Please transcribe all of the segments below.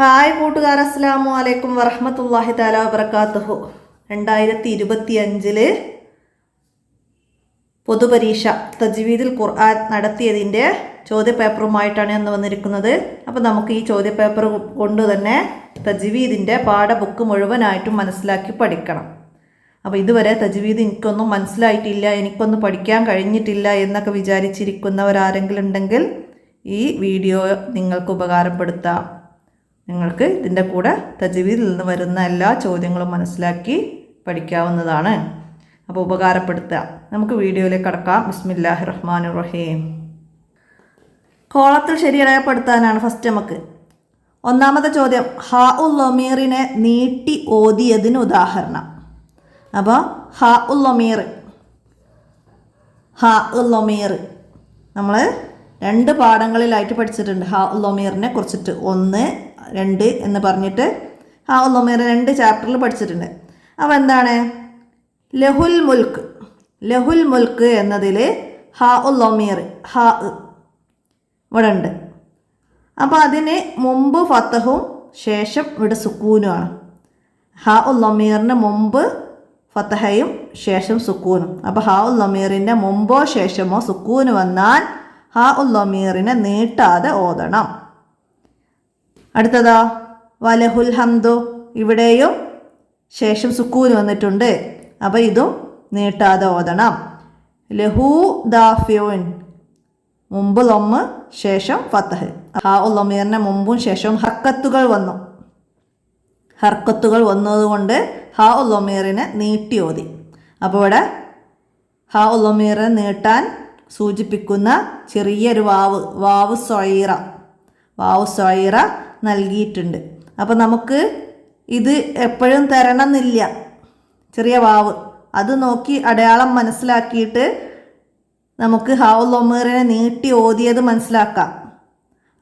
Hi കൂട്ടുകാർ, അസ്സലാമു അലൈക്കും വറഹ്മത്തുള്ളാഹി തആല വബറകാതുഹു. 2025 പൊതുപരീക്ഷ തജ്വീദുൽ ഖുർആൻ നടത്തിയതിൻ്റെ ചോദ്യപേപ്പറുമായിട്ടാണ് ഇന്ന് വന്നിരിക്കുന്നത്. അപ്പോൾ നമുക്ക് ഈ ചോദ്യപേപ്പർ കൊണ്ട് തന്നെ തജ്വീദിൻ്റെ പാഠബുക്ക് മുഴുവനായിട്ടും മനസ്സിലാക്കി പഠിക്കണം. അപ്പോൾ ഇതുവരെ തജ്വീദ് എനിക്കൊന്നും മനസ്സിലായിട്ടില്ല, എനിക്കൊന്നും പഠിക്കാൻ കഴിഞ്ഞിട്ടില്ല എന്നൊക്കെ വിചാരിച്ചിരിക്കുന്നവരാരെങ്കിലും ഉണ്ടെങ്കിൽ ഈ വീഡിയോ നിങ്ങൾക്ക് ഉപകാരപ്പെടുത്താം. നിങ്ങൾക്ക് ഇതിൻ്റെ കൂടെ തജ്വീദിൽ നിന്ന് വരുന്ന എല്ലാ ചോദ്യങ്ങളും മനസ്സിലാക്കി പഠിക്കാവുന്നതാണ്. അപ്പോൾ ഉപകാരപ്പെടുത്തുക. നമുക്ക് വീഡിയോയിലേക്ക് കടക്കാം. ബിസ്മില്ലാഹിർ റഹ്മാനിർ റഹീം. കോളത്തിൽ ശരിയായപ്പെടുത്താനാണ് ഫസ്റ്റ് നമുക്ക്. ഒന്നാമത്തെ ചോദ്യം, ഹാ ഉൽ ലമീറിനെ നീട്ടി ഓതിയതിന് ഉദാഹരണം. അപ്പോൾ ഹാ ഉൽ ലമീർ നമ്മൾ രണ്ട് പാഠങ്ങളിലായിട്ട് പഠിച്ചിട്ടുണ്ട്. ഹാ ഉൽ ലമീറിനെ കുറിച്ചിട്ട് 1, 2 എന്ന് പറഞ്ഞിട്ട് ഹാ ഉൽ ലമീർ 2 ചാപ്റ്ററിൽ പഠിച്ചിട്ടുണ്ട്. അപ്പോൾ എന്താണ് ലഹുൽ മുൽക്ക് എന്നതിൽ ഹാ ഉൽ ലമീർ ഹാ ഇവിടെ ഉണ്ട്. അപ്പോൾ അതിന് മുമ്പ് ഫത്തഹും ശേഷം ഇവിടെ സുക്കൂനുമാണ്. ഹാ ഉൽ ലമീറിന് മുമ്പ് ഫത്തഹയും ശേഷം സുക്കൂനും. അപ്പോൾ ഹാ ഉൽ ലമീറിൻ്റെ മുമ്പോ ശേഷമോ സുക്കൂന് വന്നാൽ ഹാ ഉൽ ലമീറിനെ നീട്ടാതെ ഓതണം. അടുത്തതോ വലഹുൽ ഹംദു, ഇവിടെയും ശേഷം സുക്കൂന് വന്നിട്ടുണ്ട്. അപ്പോൾ ഇതും നീട്ടാതെ ഓതണം. ലഹു ദാഫിയുൻ, മുമ്പ് ലൊമ്മ് ശേഷം ഫത്തഹ്. ഹാ ഉൽ ലമീറിന് മുമ്പും ശേഷവും ഹർക്കത്തുകൾ വന്നതുകൊണ്ട് ഹാ ഉൽ ലമീറിനെ നീട്ടി ഓതി. അപ്പോൾ ഇവിടെ ഹാ ഉൽ ലമീറിനെ നീട്ടാൻ സൂചിപ്പിക്കുന്ന ചെറിയൊരു വാവ് സ്വൈറ നൽകിയിട്ടുണ്ട്. അപ്പോൾ നമുക്ക് ഇത് എപ്പോഴും തരണമെന്നില്ല. ചെറിയ വാവ് അത് നോക്കി അടയാളം മനസ്സിലാക്കിയിട്ട് നമുക്ക് ഹാ ഉൽ ലമീറിനെ നീട്ടി ഓതിയത് മനസ്സിലാക്കാം.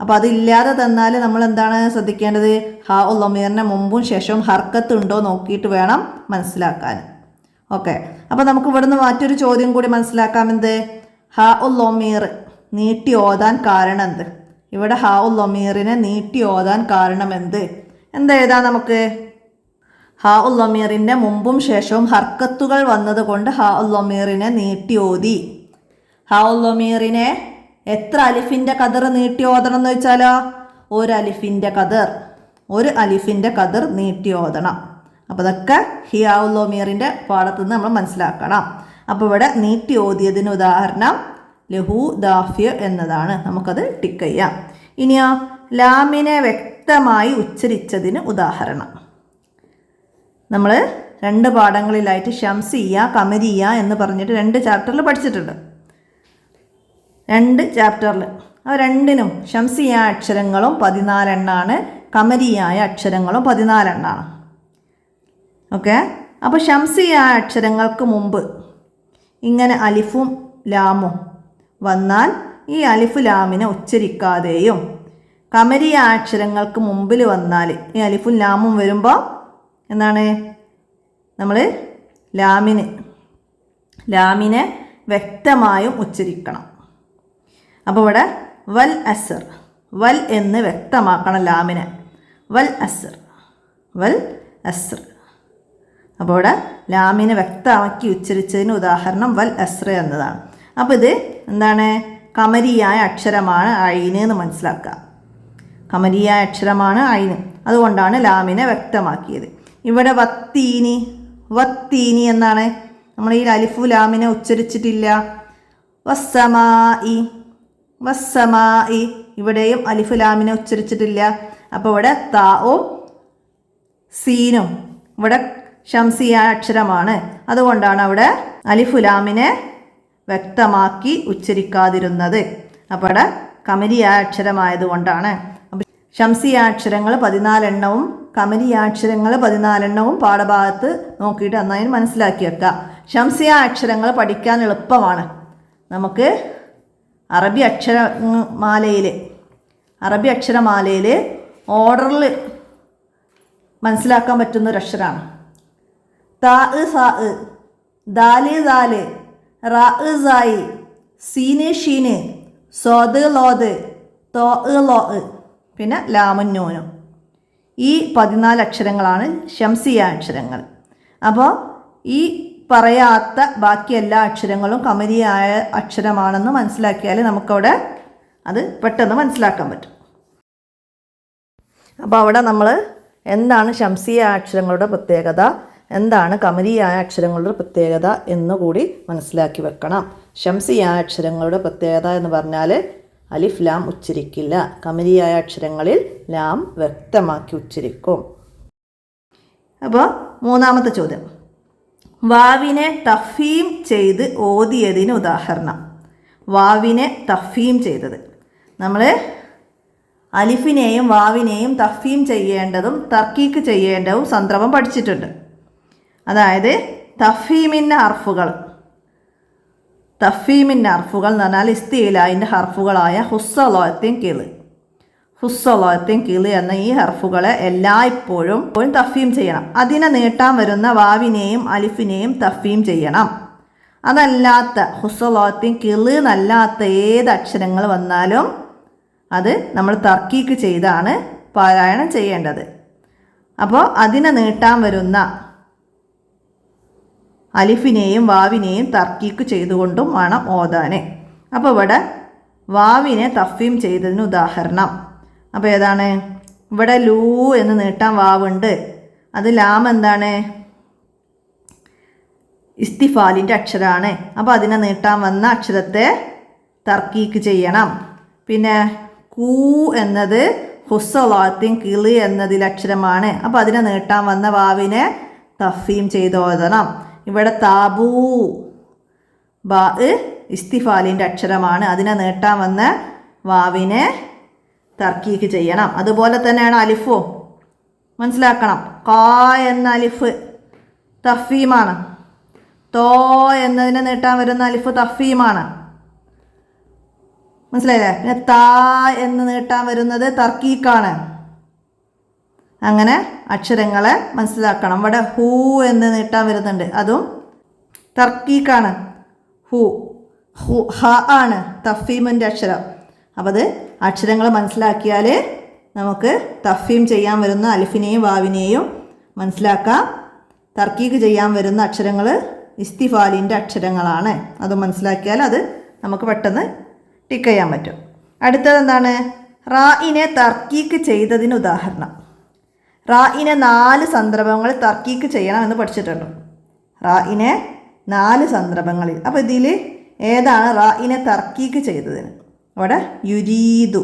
അപ്പോൾ അതില്ലാതെ തന്നാൽ നമ്മൾ എന്താണ് ശ്രദ്ധിക്കേണ്ടത്? ഹാ ഉൽ ലമീറിന് മുമ്പും ശേഷവും ഹർക്കത്ത് ഉണ്ടോ നോക്കിയിട്ട് വേണം മനസ്സിലാക്കാൻ. ഓക്കെ, അപ്പോൾ നമുക്ക് ഇവിടുന്ന് മറ്റൊരു ചോദ്യം കൂടി മനസ്സിലാക്കാം. എന്ത്? ഹാ ഉൽ ലമീർ നീട്ടി ഓതാൻ കാരണം എന്ത്? ഇവിടെ ഹാ ഉൽ ലമീറിനെ നീട്ടി ഓതാൻ കാരണം എന്ത്? എന്തെഴുതാ നമുക്ക്? ഹാ ഉൽ ലമീറിൻ്റെ മുമ്പും ശേഷവും ഹർക്കത്തുകൾ വന്നതുകൊണ്ട് ഹാ ഉൽ ലമീറിനെ നീട്ടി ഓതി. ഹാ ഉൽ ലമീറിനെ എത്ര അലിഫിൻ്റെ കദർ നീട്ടി ഓതണം എന്ന് വെച്ചാലോ ഒരു അലിഫിൻ്റെ കദർ നീട്ടി ഓതണം. അപ്പോൾ അതൊക്കെ ഹാ ഉൽ ലമീറിൻ്റെ പാഠത്തു നിന്ന് നമ്മൾ മനസ്സിലാക്കണം. അപ്പോൾ ഇവിടെ നീട്ടി ഓതിയതിന് ഉദാഹരണം ലഹു ദാഫിയ എന്നതാണ്. നമുക്കത് ടിക്ക് ചെയ്യാം. ഇനിയോ ലാമിനെ വ്യക്തമായി ഉച്ചരിച്ചതിന് ഉദാഹരണം. നമ്മൾ 2 പാഠങ്ങളിലായിട്ട് ഷംസിയ ഖമരിയ എന്ന് പറഞ്ഞിട്ട് 2 ചാപ്റ്ററിൽ പഠിച്ചിട്ടുണ്ട്. 2 ചാപ്റ്ററിൽ ആ 2നും ഷംസിയ അക്ഷരങ്ങളും 14 എണ്ണമാണ്, ഖമരിയായ അക്ഷരങ്ങളും 14 എണ്ണമാണ്. ഓക്കെ, അപ്പോൾ ഷംസിയ അക്ഷരങ്ങൾക്ക് മുമ്പ് ഇങ്ങനെ അലിഫും ലാമും വന്നാൽ ഈ അലിഫ് ലാമിനെ ഉച്ചരിക്കാതെയും, ഖമരിയ അക്ഷരങ്ങൾക്ക് മുമ്പിൽ വന്നാൽ ഈ അലിഫും ലാമും വരുമ്പോൾ എന്താണ് നമ്മൾ ലാമിനെ വ്യക്തമായും ഉച്ചരിക്കണം. അപ്പോൾ ഇവിടെ വൽ എന്ന് വ്യക്തമാക്കണം ലാമിനെ. വൽ അസ്ർ. അപ്പോൾ ഇവിടെ ലാമിനെ വ്യക്തമാക്കി ഉച്ചരിച്ചതിന് ഉദാഹരണം വൽ അസ്ര എന്നതാണ്. അപ്പോൾ ഇത് എന്താണ്? ഖമരിയായ അക്ഷരമാണ് ഐന് എന്ന് മനസ്സിലാക്കുക. ഖമരിയായ അക്ഷരമാണ് ഐന്, അതുകൊണ്ടാണ് ലാമിനെ വ്യക്തമാക്കിയത്. ഇവിടെ വത്തീനി എന്നാണ്. നമ്മൾ ഈ അലിഫു ലാമിനെ ഉച്ചരിച്ചിട്ടില്ല. വസ്സമായി ഇവിടെയും അലിഫു ലാമിനെ ഉച്ചരിച്ചിട്ടില്ല. അപ്പോൾ ഇവിടെ താവും സീനും ഇവിടെ ഷംസിയ അക്ഷരമാണ്, അതുകൊണ്ടാണ് അവിടെ അലിഫു ലാമിനെ വ്യക്തമാക്കി ഉച്ചരിക്കാതിരുന്നത്. അപ്പോൾ ഇവിടെ ഖമരിയ അക്ഷരമായതുകൊണ്ടാണ്. അപ്പോൾ ഷംസിയ അക്ഷരങ്ങൾ 14 എണ്ണവും ഖമരിയ അക്ഷരങ്ങൾ 14 എണ്ണവും പാഠഭാഗത്ത് നോക്കിയിട്ട് നന്നായി മനസ്സിലാക്കി വെക്കുക. ഷംസിയ അക്ഷരങ്ങൾ പഠിക്കാൻ എളുപ്പമാണ്. നമുക്ക് അറബി അക്ഷരമാലയിൽ ഓർഡറിൽ മനസ്സിലാക്കാൻ പറ്റുന്നൊരു അക്ഷരമാണ്. താ സാ, ദാല് ദാല്, റാ സായി, സീന് ഷീന്, സോദ് ലോദ്, തോ ലോ, പിന്നെ ലാമുന്നൂനും. ഈ 14 അക്ഷരങ്ങളാണ് ഷംസിയ അക്ഷരങ്ങൾ. അപ്പോൾ ഈ പറയാത്ത ബാക്കി എല്ലാ അക്ഷരങ്ങളും ഖമരിയായ അക്ഷരമാണെന്ന് മനസ്സിലാക്കിയാൽ നമുക്കവിടെ അത് പെട്ടെന്ന് മനസ്സിലാക്കാൻ പറ്റും. അപ്പോൾ അവിടെ നമ്മൾ എന്താണ് ഷംസിയ അക്ഷരങ്ങളുടെ പ്രത്യേകത, എന്താണ് ഖമരിയായ അക്ഷരങ്ങളുടെ പ്രത്യേകത എന്നുകൂടി മനസ്സിലാക്കി വെക്കണം. ഷംസിയ അക്ഷരങ്ങളുടെ പ്രത്യേകത എന്ന് പറഞ്ഞാൽ അലിഫ് ലാം ഉച്ചരിക്കില്ല. ഖമരിയായ അക്ഷരങ്ങളിൽ ലാം വ്യക്തമാക്കി ഉച്ചരിക്കും. അപ്പോൾ മൂന്നാമത്തെ ചോദ്യം, വാവിനെ തഫീം ചെയ്ത് ഓതിയതിന് ഉദാഹരണം. വാവിനെ തഫീം ചെയ്തത്, നമ്മൾ അലിഫിനെയും വാവിനെയും തഫീം ചെയ്യേണ്ടതും തർക്കീക്ക് ചെയ്യേണ്ടതും സന്ദർഭം പഠിച്ചിട്ടുണ്ട്. അതായത് തഫീമിൻ്റെ ഹർഫുകൾ എന്ന് പറഞ്ഞാൽ ഇസ്തിഇലായിൻ്റെ ഹർഫുകളായ ഹുസ്സലോയത്തിൻ കിള് എന്ന ഈ ഹർഫുകളെ എല്ലായ്പ്പോഴും തഫീം ചെയ്യണം. അതിനെ നീട്ടാൻ വരുന്ന വാവിനെയും അലിഫിനെയും തഫീം ചെയ്യണം. അതല്ലാത്ത ഹുസ്സലോയത്തിൻ കിള് എന്നല്ലാത്ത ഏത് അക്ഷരങ്ങൾ വന്നാലും അത് നമ്മൾ തർക്കീക്ക് ചെയ്താണ് പാരായണം ചെയ്യേണ്ടത്. അപ്പോൾ അതിനെ നീട്ടാൻ വരുന്ന അലിഫിനെയും വാവിനെയും തർക്കീക്ക് ചെയ്തുകൊണ്ടും വേണം ഓതാൻ. അപ്പോൾ ഇവിടെ വാവിനെ തഫീം ചെയ്തതിന് ഉദാഹരണം അപ്പോൾ ഏതാണ്? ഇവിടെ ലൂ എന്ന് നീട്ടാൻ വാവുണ്ട്. അത് ലാം എന്താണ്? ഇസ്തിഫാലിൻ്റെ അക്ഷരമാണ്. അപ്പോൾ അതിനെ നീട്ടാൻ വന്ന അക്ഷരത്തെ തർക്കീക്ക് ചെയ്യണം. പിന്നെ കൂ എന്നത് ഹുസ്സലാത്തിൻ കിളി എന്നതിൽ അക്ഷരമാണ്. അപ്പോൾ അതിനെ നീട്ടാൻ വന്ന വാവിനെ തഫീം ചെയ്ത് ഓതണം. ഇവിടെ താബൂ ബാ ഇസ്തിഫാലിൻ്റെ അക്ഷരമാണ്. അതിനെ നീട്ടാൻ വന്ന വാവിനെ തർക്കീക്ക് ചെയ്യണം. അതുപോലെ തന്നെയാണ് അലിഫും മനസ്സിലാക്കണം. കാ എന്ന അലിഫ് തഫീമാണ്. തോ എന്നതിനെ നീട്ടാൻ വരുന്ന അലിഫ് തഫീമാണ്. മനസ്സിലായില്ലേ? പിന്നെ താ എന്ന് നീട്ടാൻ വരുന്നത് തർക്കീക്കാണ്. അങ്ങനെ അക്ഷരങ്ങളെ മനസ്സിലാക്കണം. ഇവിടെ ഹൂ എന്ന് നീട്ടാൻ വരുന്നുണ്ട്, അതും തർക്കീക്കാണ്. ഹു ഹ ആണ് തഫീമിൻ്റെ അക്ഷരം. അപ്പോൾ അത് അക്ഷരങ്ങൾ മനസ്സിലാക്കിയാൽ നമുക്ക് തഫീം ചെയ്യാൻ വരുന്ന അലിഫിനെയും വാവിനെയും മനസ്സിലാക്കാം. തർക്കീക്ക് ചെയ്യാൻ വരുന്ന അക്ഷരങ്ങൾ ഇസ്തിഫാലിൻ്റെ അക്ഷരങ്ങളാണ്. അത് മനസ്സിലാക്കിയാൽ അത് നമുക്ക് പെട്ടെന്ന് ടിക്ക് ചെയ്യാൻ പറ്റും. അടുത്തത് എന്താണ്? റായിനെ തർക്കീക്ക് ചെയ്തതിന് ഉദാഹരണം. റായിനെ 4 സന്ദർഭങ്ങളിൽ തർക്കീക്ക് ചെയ്യണം എന്ന് പഠിച്ചിട്ടുണ്ട്. റായിനെ 4 സന്ദർഭങ്ങളിൽ. അപ്പോൾ ഇതിൽ ഏതാണ് റായിനെ തർക്കീക്ക് ചെയ്തതിന്? അവിടെ യുരീദു,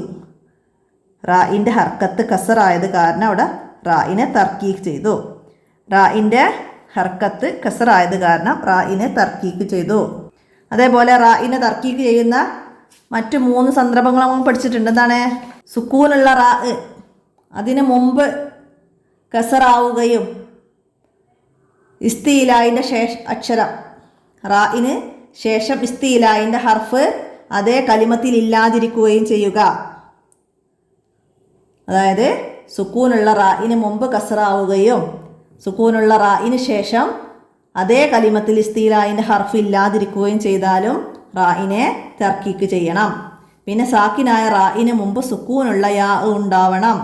റായിൻ്റെ ഹർക്കത്ത് കസറായത് കാരണം അവിടെ റായിനെ തർക്കീക്ക് ചെയ്തു. റായിൻ്റെ ഹർക്കത്ത് കസറായത് കാരണം റായിനെ തർക്കീക്ക് ചെയ്തു. അതേപോലെ റായിനെ തർക്കീക്ക് ചെയ്യുന്ന മറ്റ് 3 സന്ദർഭങ്ങൾ നമ്മൾ പഠിച്ചിട്ടുണ്ട്. എന്താണ്? സുക്കൂനുള്ള റാ അതിന് മുമ്പ് കസറാവുകയും ഇസ്തിഇലായിൻ്റെ അക്ഷരം റായിന് ശേഷം ഇസ്തിഇലായിൻ്റെ ഹർഫ് അതേ കലിമത്തിൽ ഇല്ലാതിരിക്കുകയും ചെയ്യുക. അതായത് സുക്കൂനുള്ള റായിന് മുമ്പ് കസറാവുകയും സുക്കൂനുള്ള റായിന് ശേഷം അതേ കലിമത്തിൽ ഇസ്തിഇലായിൻ്റെ ഹർഫ് ഇല്ലാതിരിക്കുകയും ചെയ്താലും റായിനെ തർക്കീക്ക് ചെയ്യണം. പിന്നെ സാക്കിനായ റായിന് മുമ്പ് സുക്കൂനുള്ള യാ ഉണ്ടാവണം.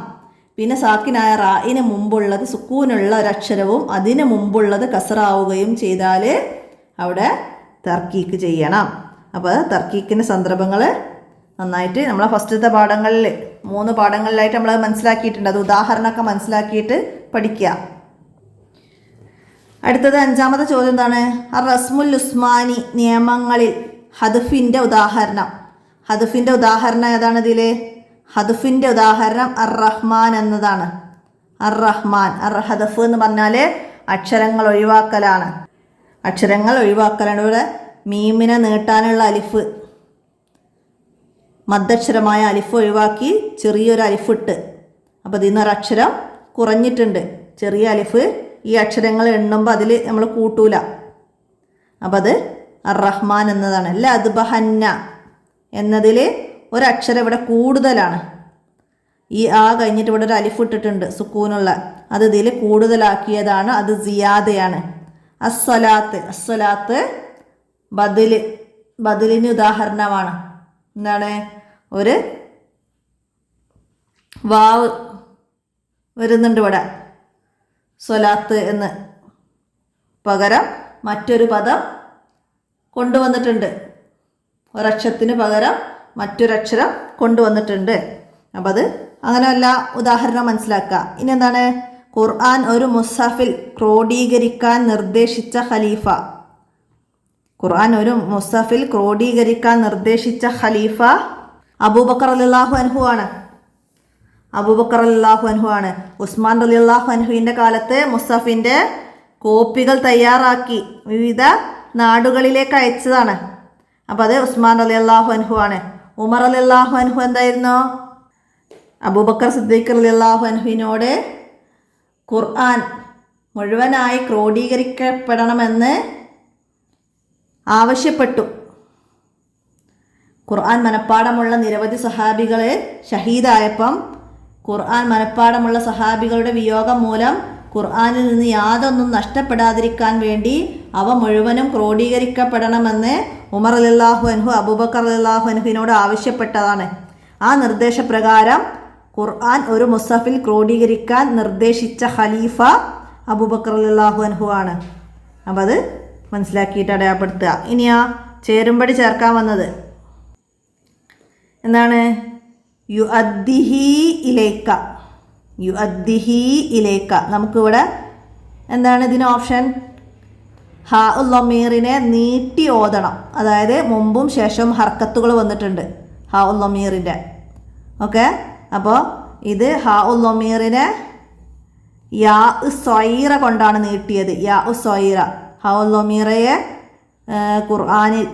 പിന്നെ സാക്കിനായ റായിന് മുമ്പുള്ളത് സുക്കൂനുള്ള ഒരക്ഷരവും അതിന് മുമ്പുള്ളത് കസറാവുകയും ചെയ്താൽ അവിടെ തർക്കീക്ക് ചെയ്യണം. അപ്പോൾ തർക്കീക്കിൻ്റെ സന്ദർഭങ്ങൾ നന്നായിട്ട് നമ്മളെ ഫസ്റ്റത്തെ പാഠങ്ങളിൽ 3 പാഠങ്ങളിലായിട്ട് നമ്മൾ മനസ്സിലാക്കിയിട്ടുണ്ട്. അത് ഉദാഹരണമൊക്കെ മനസ്സിലാക്കിയിട്ട് പഠിക്കുക. അടുത്തത് 5ാമത്തെ ചോദ്യം എന്താണ്? റസ്മുൽ ഉസ്മാനി നിയമങ്ങളിൽ ഹദഫിൻ്റെ ഉദാഹരണം. ഹദഫിൻ്റെ ഉദാഹരണം ഏതാണ് ഇതിൽ? ഹദഫിൻ്റെ ഉദാഹരണം അർ-റഹ്മാൻ എന്നതാണ്. അർ-റഹ്മാൻ ഹദഫ് എന്ന് പറഞ്ഞാൽ അക്ഷരങ്ങൾ ഒഴിവാക്കലാണ്. അക്ഷരങ്ങൾ ഒഴിവാക്കലാണ്. ഇവിടെ മീമിനെ നീട്ടാനുള്ള അലിഫ്, മദ്ദക്ഷരമായ അലിഫ് ഒഴിവാക്കി ചെറിയൊരു അലിഫിട്ട്. അപ്പോൾ ഇതിൽ നിന്നൊരക്ഷരം കുറഞ്ഞിട്ടുണ്ട്. ചെറിയ അലിഫ് ഈ അക്ഷരങ്ങൾ എണ്ണുമ്പോൾ അതിൽ നമ്മൾ കൂട്ടൂല. അപ്പം അത് അർ-റഹ്മാൻ എന്നതാണ്. ലദ്ബഹന്ന എന്നതിൽ ഒരക്ഷരം ഇവിടെ കൂടുതലാണ്. ഈ ആ കഴിഞ്ഞിട്ട് ഇവിടെ ഒരു അലിഫ് ഇട്ടിട്ടുണ്ട് സുക്കൂനുള്ള. അത് ഇതിൽ കൂടുതലാക്കിയതാണ്. അത് സിയാദയാണ്. അസ്സലാത്ത് ബദലിന് ഉദാഹരണമാണ്. എന്താണ്? ഒരു വാവ് വരുന്നുണ്ട് ഇവിടെ. സ്വലാത്ത് എന്ന് പകരം മറ്റൊരു പദം കൊണ്ടുവന്നിട്ടുണ്ട്. ഒരക്ഷരത്തിന് പകരം മറ്റൊരക്ഷരം കൊണ്ടുവന്നിട്ടുണ്ട്. അപ്പം അത് അങ്ങനെയല്ല ഉദാഹരണം മനസ്സിലാക്കുക. ഇനി എന്താണ്? ഖുർആൻ ഒരു മുസ്ഹഫിൽ ക്രോഡീകരിക്കാൻ നിർദ്ദേശിച്ച ഖലീഫ. ഖുർആൻ ഒരു മുസ്ഹഫിൽ ക്രോഡീകരിക്കാൻ നിർദ്ദേശിച്ച ഖലീഫ അബൂബക്കർ റളിയല്ലാഹു അൻഹു ആണ്. അബൂബക്കർ റളിയല്ലാഹു അൻഹു ആണ്. ഉസ്മാൻ റളിയല്ലാഹു അൻഹുവിൻ്റെ കാലത്ത് മുസ്ഹഫിൻ്റെ കോപ്പികൾ തയ്യാറാക്കി വിവിധ നാടുകളിലേക്ക് അയച്ചതാണ്. അപ്പോൾ അത് ഉസ്മാൻ റളിയല്ലാഹു അൻഹു ആണ്. ഉമർ റളിയല്ലാഹു അൻഹു എന്തായിരുന്നു? അബൂബക്കർ സിദ്ദീഖ് റളിയല്ലാഹു അൻഹുവിനോട് ഖുർആൻ മുഴുവനായി ക്രോഡീകരിക്കപ്പെടണമെന്ന് ആവശ്യപ്പെട്ടു. ഖുർആൻ മനഃപ്പാടമുള്ള നിരവധി സഹാബികൾ ഷഹീദായപ്പം ഖുർആൻ മനഃപ്പാടമുള്ള സഹാബികളുടെ വിയോഗം മൂലം ഖുർആനിൽ നിന്ന് യാതൊന്നും നഷ്ടപ്പെടാതിരിക്കാൻ വേണ്ടി അവ മുഴുവനും ക്രോഡീകരിക്കപ്പെടണമെന്ന് ഉമർ റളിയല്ലാഹു അൻഹു അബൂബക്കർ റളിയല്ലാഹു അൻഹുവിനോട് ആവശ്യപ്പെട്ടതാണ്. ആ നിർദ്ദേശപ്രകാരം ഖുർആൻ ഒരു മുസ്ഹഫിൽ ക്രോഡീകരിക്കാൻ നിർദ്ദേശിച്ച ഖലീഫ അബൂബക്കർ റളിയല്ലാഹു അൻഹു ആണ്. അപ്പം അത് മനസ്സിലാക്കിയിട്ട് അടയാളപ്പെടുത്തുക. ഇനിയാ ചേരുംപടി ചേർക്കാൻ വന്നത് എന്താണ്? യുഅദ്ദിഹി ഇലൈക. യുഅദ്ദിഹി ഇലൈക. നമുക്കിവിടെ എന്താണ് ഇതിന് ഓപ്ഷൻ? ഹാ ഉൽ ലമീറിനെ നീട്ടി ഓതണം. അതായത് മുമ്പും ശേഷവും ഹർക്കത്തുകൾ വന്നിട്ടുണ്ട് ഹാ ഉൽ ലമീറിൻ്റെ. ഓക്കെ, അപ്പോൾ ഇത് ഹാ ഉൽ ലമീറിനെ യാ സ്വൈറ കൊണ്ടാണ് നീട്ടിയത്. യാ ഉ സ്വൈറ. ഹാ ഉൽ ലമീറയെ ഖുർആനിൽ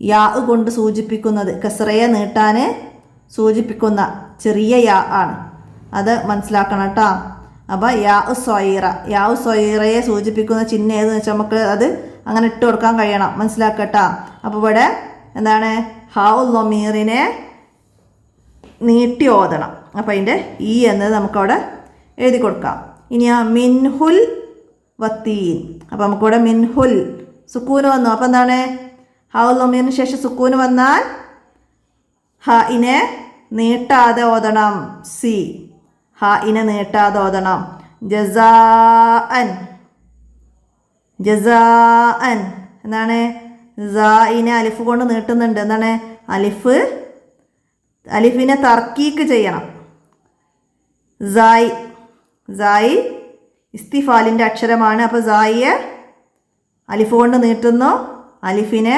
യാ കൊണ്ട് സൂചിപ്പിക്കുന്നത്, കസ്റയെ നീട്ടാൻ സൂചിപ്പിക്കുന്ന ചെറിയ യാ ആണ്. അത് മനസ്സിലാക്കണം കേട്ടോ. അപ്പോൾ യാ ഉ സ്വൈറ. യാ ഉ സ്വൈറയെ സൂചിപ്പിക്കുന്ന ചിഹ്നം ഏതെന്ന് വെച്ചാൽ നമുക്ക് അത് അങ്ങനെ ഇട്ട് കൊടുക്കാൻ കഴിയണം. മനസ്സിലാക്കട്ടോ. അപ്പോൾ ഇവിടെ എന്താണ്? ഹാ ഉൽ ലമീറിനെ നീട്ടി ഓതണം. അപ്പോൾ അതിൻ്റെ ഈ എന്നത് നമുക്കവിടെ എഴുതി കൊടുക്കാം. ഇനി മിൻഹുൽ വത്തീൻ. അപ്പോൾ നമുക്കിവിടെ മിൻഹുൽ സുക്കൂന് വന്നു. അപ്പോൾ എന്താണ്? ഹാ ഉൽ ലമീറിന് ശേഷം സുക്കൂന് വന്നാൽ ഹ ഇനെ നീട്ടാതെ ഓതണം. സി ഹ ഇനെ നീട്ടാതെ ഓതണം. ജസാഅൻ. ജസാഅൻ എന്താണ്? ഇനെ അലിഫ് കൊണ്ട് നീട്ടുന്നുണ്ട്. എന്താണ്? അലിഫിനെ തർക്കീക്ക് ചെയ്യണം. സായി ഇസ്തിഫാലിൻ്റെ അക്ഷരമാണ്. അപ്പോൾ സായിയെ അലിഫ് കൊണ്ട് നീട്ടുന്നു. അലിഫിനെ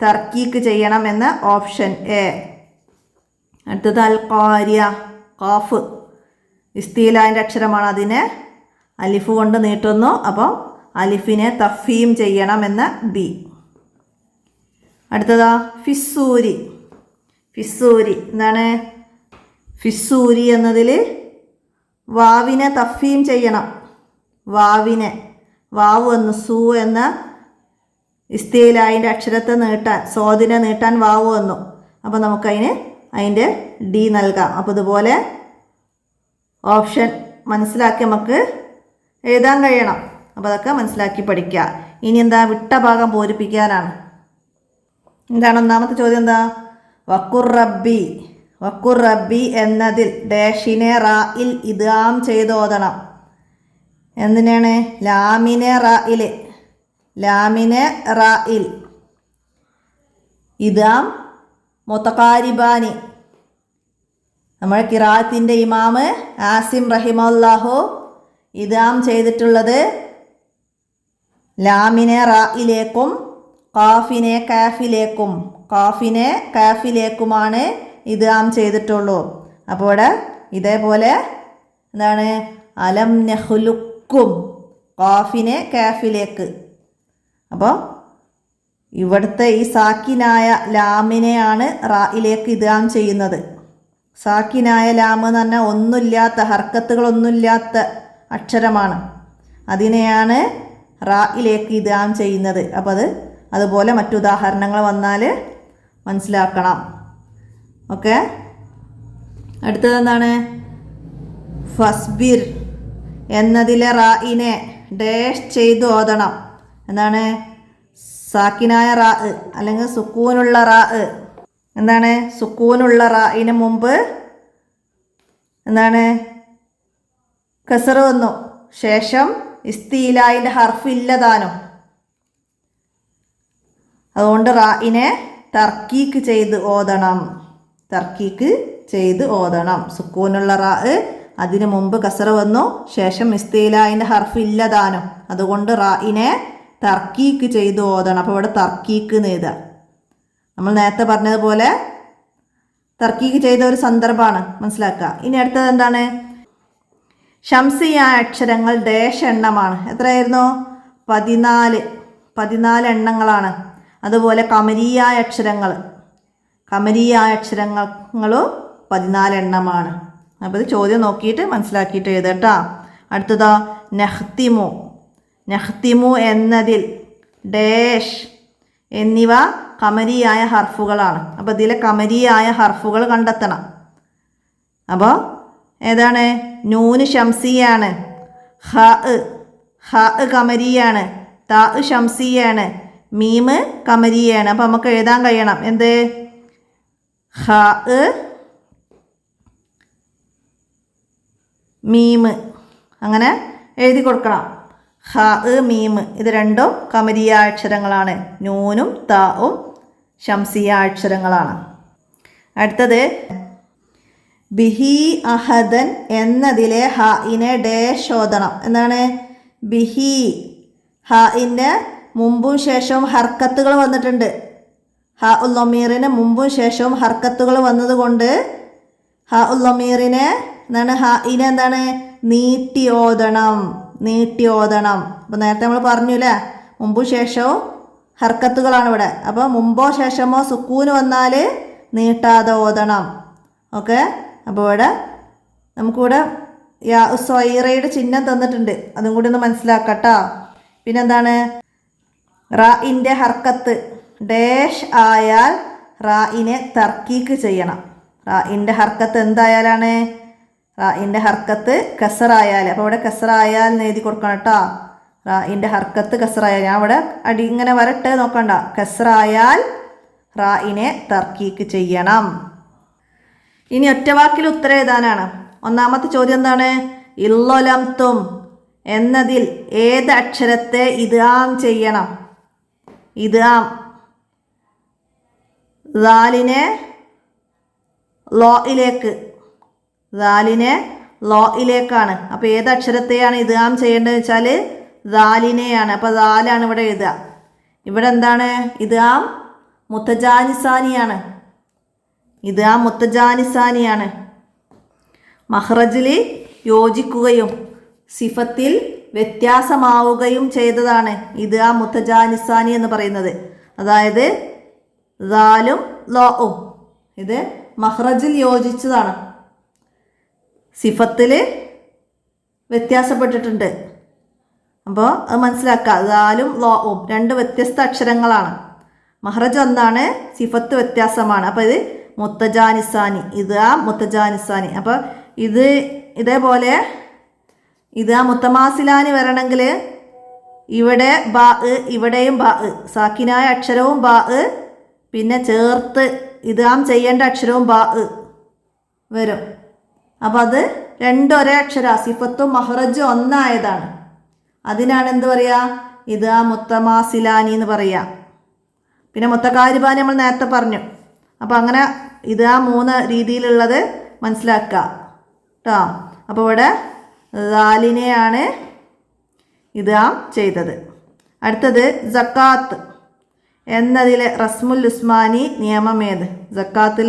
തർക്കീക്ക് ചെയ്യണം എന്ന ഓപ്ഷൻ എ. അടുത്തത് അൽ ഖാരിയ. ഖാഫ് ഇസ്തീലാൻ്റെ അക്ഷരമാണ്. അതിനെ അലിഫ് കൊണ്ട് നീട്ടുന്നു. അപ്പോൾ അലിഫിനെ തഫീം ചെയ്യണം എന്ന ബി. അടുത്തതാ ഫിസ്സൂരി. ഫിസ്സൂരി എന്താണ്? ഫിസ്സൂരി എന്നതിൽ വാവിനെ തഫീം ചെയ്യണം. വാവിനെ വാവ് വന്നു. സൂ എന്ന ഇസ്തീലായിൻ്റെ അക്ഷരത്തെ നീട്ടാൻ, സ്വാദിനെ നീട്ടാൻ വാവ് വന്നു. അപ്പോൾ അതിൻ്റെ ഡി നൽകാം. അപ്പോൾ ഇതുപോലെ ഓപ്ഷൻ മനസ്സിലാക്കി നമുക്ക് എഴുതാൻ കഴിയണം. അപ്പോൾ അതൊക്കെ മനസ്സിലാക്കി പഠിക്കുക. ഇനി എന്താ? വിട്ട ഭാഗം പൂരിപ്പിക്കാനാണ്. എന്താണ് ഒന്നാമത്തെ ചോദ്യം? എന്താ? വക്കുർ റബ്ബി. വക്കുർ റബ്ബി എന്നതിൽ ഡാഷിനെ റായിൽ ഇദ്ഗാം ചെയ്തോതണം. എന്തിനാണ്? ലാമിനെ റായിൽ. ലാമിനെ റായിൽ ഇദ്ഗാം മുതഖാരിബാനി. നമ്മുടെ ഖിറാഅത്തിൻ്റെ ഇമാമ് ആസിം റഹിമഹുല്ലാഹു ഇദ്ഗാം ചെയ്തിട്ടുള്ളത് ലാമിനെ റായിലേക്കും ഖാഫിനെ കാഫിലേക്കും. ഖാഫിനെ കാഫിലേക്കുമാണ് ഇദ്ഗാം ചെയ്തിട്ടുള്ളൂ. അപ്പോൾ ഇവിടെ ഇതേപോലെ എന്താണ്? അലം നഖ്ലുക്കും. ഖാഫിനെ കാഫിലേക്ക്. അപ്പോൾ ഇവിടുത്തെ ഈ സാക്കിനായ ലാമിനെയാണ് റായിലേക്ക് ഇദ്ഗാം ചെയ്യുന്നത്. സാക്കിനായ ലാം എന്ന് പറഞ്ഞാൽ ഒന്നുമില്ലാത്ത, ഹർക്കത്തുകളൊന്നുമില്ലാത്ത അക്ഷരമാണ്. അതിനെയാണ് റായിലേക്ക് ഇദ്ഗാം ചെയ്യുന്നത്. അപ്പോൾ അതുപോലെ മറ്റുദാഹരണങ്ങൾ വന്നാൽ മനസ്സിലാക്കണം. ഓക്കെ, അടുത്തത് എന്താണ്? ഫസ്ബിർ എന്നതിലെ റായിനെ ഡാഷ് ചെയ്ത് ഓതണം. എന്താണ്? സാക്കിനായ റാ അല്ലെങ്കിൽ സുക്കൂനുള്ള റാ. എന്താണ്? സുക്കൂനുള്ള റായിന് മുമ്പ് എന്താണ്? കസറ് വന്നു. ശേഷം ഇസ്തീലായിൻ്റെ ഹർഫ് ഇല്ലതാനും. അതുകൊണ്ട് റായിനെ തർക്കീക്ക് ചെയ്ത് ഓതണം. തർക്കീക്ക് ചെയ്ത് ഓതണം. സുക്കൂനുള്ള റാ, അതിനു മുമ്പ് കസറ് വന്നു, ശേഷം ഇസ്തീലായിൻ്റെ ഹർഫ് ഇല്ലതാനും. അതുകൊണ്ട് റായിനെ തർക്കീക്ക് ചെയ്ത് ഓതണം. അപ്പോൾ ഇവിടെ തർക്കീക്ക് എന്ന് എഴുതുക. നമ്മൾ നേരത്തെ പറഞ്ഞതുപോലെ തർക്കീക്ക് ചെയ്ത ഒരു സന്ദർഭമാണ്, മനസ്സിലാക്കുക. ഇനി അടുത്തത് എന്താണ്? ശംസിയായ അക്ഷരങ്ങൾ ഡാഷ് എണ്ണമാണ്. എത്രയായിരുന്നു? 14 എണ്ണങ്ങളാണ്. അതുപോലെ കമരിയായ അക്ഷരങ്ങളും 14 എണ്ണമാണ്. അപ്പോൾ ഇത് ചോദ്യം നോക്കിയിട്ട് മനസ്സിലാക്കിയിട്ട് എഴുതട്ടോ. അടുത്തതോ നഹ്തിമു എന്നതിൽ ഡാഷ് എന്നിവ കമരിയായ ഹർഫുകളാണ്. അപ്പോൾ ഇതിലെ കമരിയായ ഹർഫുകൾ കണ്ടെത്തണം. അപ്പോൾ ഏതാണ്? നൂന് ശംസിയാണ്, ഹ കമരിയാണ്, താ ശംസിയാണ്, മീമ് കമരിയാണ്. അപ്പോൾ നമുക്ക് എഴുതാൻ കഴിയണം എന്ത്? ഹ മീമ്, അങ്ങനെ എഴുതി കൊടുക്കണം. ഹ മീമ് ഇത് രണ്ടും കമരിയ അക്ഷരങ്ങളാണ്. നൂനും താവും ശംസിയ അക്ഷരങ്ങളാണ്. അടുത്തത് ബിഹി അഹദൻ എന്നതിലെ ഹഇനെ ഡാഷ് ഓതണം. എന്താണ്? ബിഹി, ഹഇൻ്റെ മുമ്പും ശേഷവും ഹർക്കത്തുകൾ വന്നിട്ടുണ്ട്. ഹ ഉൽ ലമീറിന് മുമ്പും ശേഷവും ഹർക്കത്തുകൾ വന്നതുകൊണ്ട് ഹ ഉൽ ലമീറിനെ എന്താണ്? ഹഇനെ എന്താണ്? നീട്ടി ഓതണം. അപ്പോൾ നേരത്തെ നമ്മൾ പറഞ്ഞു അല്ലേ, മുമ്പും ശേഷവും ഹർക്കത്തുകളാണ് ഇവിടെ. അപ്പോൾ മുമ്പോ ശേഷമോ സുക്കൂന് വന്നാൽ നീട്ടാതെ ഓതണം. ഓക്കെ. അപ്പോൾ ഇവിടെ നമുക്കിവിടെ യാ സ്വൈറയുടെ ചിഹ്നം തന്നിട്ടുണ്ട്, അതും കൂടി ഒന്ന് മനസ്സിലാക്കട്ടോ. പിന്നെന്താണ്? റാഇൻ്റെ ഹർക്കത്ത് ഡാഷ് ആയാൽ റാഇനെ തർക്കീക്ക് ചെയ്യണം. റാഇൻ്റെ ഹർക്കത്ത് എന്തായാലാണ്? റാഇൻ്റെ ഹർക്കത്ത് കസറായാൽ. അപ്പോൾ ഇവിടെ കസറായാൽ എന്ന് എഴുതി കൊടുക്കണം കേട്ടോ. റാഇൻ്റെ ഹർക്കത്ത് കസറായാൽ, ഞാൻ ഇവിടെ ഇങ്ങനെ വരട്ടെ നോക്കണ്ട. കസറായാൽ റാഇനെ തർക്കീക്ക് ചെയ്യണം. ഇനി ഒറ്റവാക്കിൽ ഉത്തരം എഴുതാനാണ്. ഒന്നാമത്തെ ചോദ്യം എന്താണ്? ഇല്ലൊലംതും എന്നതിൽ ഏത് അക്ഷരത്തെ ഇദ്ഗാം ചെയ്യണം? ഇദ്ഗാം ദാലിനെ ലോയിലേക്കാണ്. അപ്പോൾ ഏത് അക്ഷരത്തെയാണ് ഇദ്ഗാം ചെയ്യേണ്ടതെന്ന് വെച്ചാൽ ദാലിനെയാണ്. അപ്പോൾ ദാലാണ് ഇവിടെ എഴുതുക. ഇവിടെ എന്താണ്? ഇദ്ഗാം മുത്തജാനിസാനിയാണ്. മഹ്റജിൽ യോജിക്കുകയും സിഫത്തിൽ വ്യത്യാസമാവുകയും ചെയ്തതാണ് ഇദ്ഗാം മുത്തജാനിസാനി എന്ന് പറയുന്നത്. അതായത് ദാലും ലോവും ഇത് മഹ്റജിൽ യോജിച്ചതാണ്, സിഫത്തിൽ വ്യത്യാസപ്പെട്ടിട്ടുണ്ട്. അപ്പോൾ അത് മനസ്സിലാക്കുക. ദാലും ലോവും രണ്ട് വ്യത്യസ്ത അക്ഷരങ്ങളാണ്. മഹ്റജ് ഒന്നാണ്, സിഫത്ത് വ്യത്യാസമാണ്. അപ്പോൾ ഇത് മുത്തജാനിസാനി, ഇദ്ഗാം മുത്തജാനിസാനി. അപ്പോൾ ഇത് ഇതേപോലെ ഇദ്ഗാം മുത്തമാസിലാനി വരണമെങ്കിൽ ഇവിടെ ബാ, ഇവിടെയും ബാ, സാക്കിനായ അക്ഷരവും ബാ, പിന്നെ ചേർത്ത് ഇദ്ഗാം ചെയ്യേണ്ട അക്ഷരവും ബാ വരും. അപ്പോൾ അത് രണ്ടും ഒരേ അക്ഷര, സിഫത്തും മഹ്റജും ഒന്നായതാണ്. അതിനാണ് എന്ത് പറയുക? ഇദ്ഗാം മുത്തമാസിലാനി എന്ന് പറയുക. പിന്നെ മുത്തകാരിബാനി നമ്മൾ നേരത്തെ പറഞ്ഞു. അപ്പോൾ അങ്ങനെ ഇദ്ഗാം 3 രീതിയിലുള്ളത് മനസ്സിലാക്കുക കേട്ടോ. അപ്പോൾ ഇവിടെ ദാലിനെയാണ് ഇദ്ഗാം ചെയ്തത്. അടുത്തത് സക്കാത്ത് എന്നതിലെ റസ്മുൽ ഉസ്മാനി നിയമം ഏത്? സക്കാത്തിൽ